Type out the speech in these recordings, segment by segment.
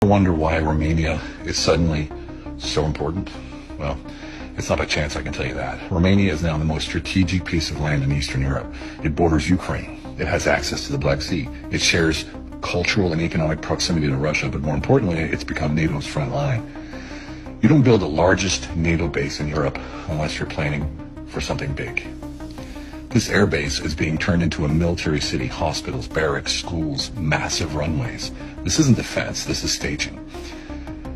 Wonder why Romania is suddenly so important? Well, it's not by chance, I can tell you that. Romania is now the most strategic piece of land in Eastern Europe. It borders Ukraine. It has access to the Black Sea. It shares cultural and economic proximity to Russia, but more importantly, it's become NATO's front line. You don't build the largest NATO base in Europe unless you're planning for something big. This air base is being turned into a military city, hospitals, barracks, schools, massive runways. This isn't defense, this is staging.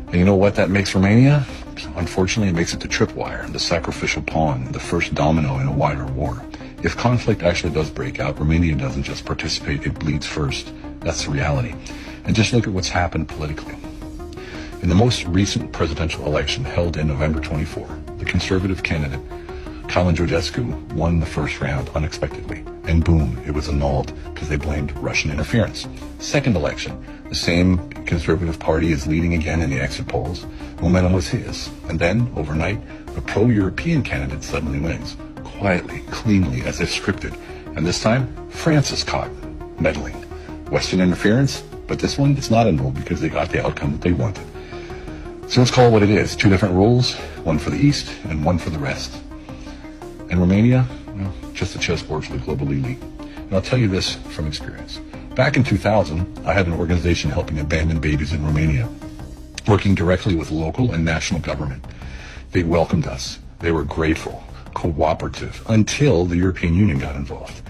And you know what that makes Romania? Unfortunately, it makes it the tripwire, the sacrificial pawn, the first domino in a wider war. If conflict actually does break out, Romania doesn't just participate, it bleeds first. That's the reality. And just look at what's happened politically. In the most recent presidential election held in November 24, the conservative candidate Georgescu won the first round unexpectedly, and boom, it was annulled because they blamed Russian interference. Second election, the same conservative party is leading again in the exit polls. Momentum was his. And then, overnight, a pro-European candidate suddenly wins. Quietly, cleanly, as if scripted. And this time, France is caught meddling. Western interference, but this one, it's not annulled because they got the outcome that they wanted. So let's call it what it is. Two different rules, one for the East and one for the rest. And Romania, well, just a chessboard for the global elite. And I'll tell you this from experience. Back in 2000, I had an organization helping abandoned babies in Romania, working directly with local and national government. They welcomed us. They were grateful, cooperative, until the European Union got involved.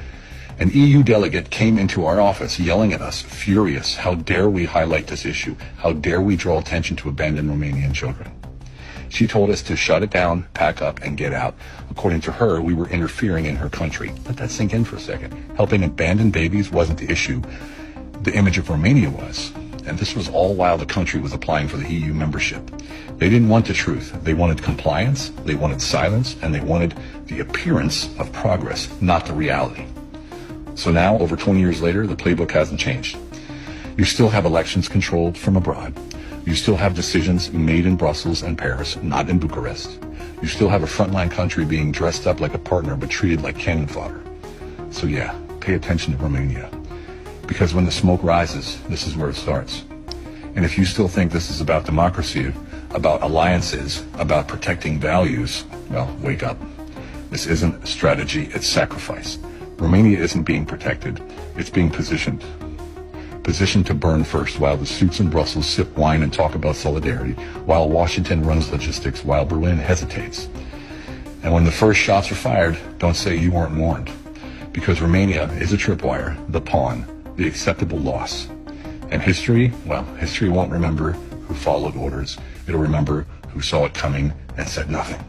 An EU delegate came into our office yelling at us, furious. How dare we highlight this issue? How dare we draw attention to abandoned Romanian children? She told us to shut it down, pack up, and get out. According to her, we were interfering in her country. Let that sink in for a second. Helping abandoned babies wasn't the issue. The image of Romania was. And this was all while the country was applying for the EU membership. They didn't want the truth. They wanted compliance, they wanted silence, and they wanted the appearance of progress, not the reality. So now, over 20 years later, the playbook hasn't changed. You still have elections controlled from abroad. You still have decisions made in Brussels and Paris, not in Bucharest. You still have a frontline country being dressed up like a partner but treated like cannon fodder. So yeah, pay attention to Romania. Because when the smoke rises, this is where it starts. And if you still think this is about democracy, about alliances, about protecting values, well, wake up. This isn't strategy, it's sacrifice. Romania isn't being protected, it's being positioned. Positioned to burn first, while the suits in Brussels sip wine and talk about solidarity, while Washington runs logistics, while Berlin hesitates. And when the first shots are fired, don't say you weren't warned. Because Romania is a tripwire, the pawn, the acceptable loss. And history, well, history won't remember who followed orders. It'll remember who saw it coming and said nothing.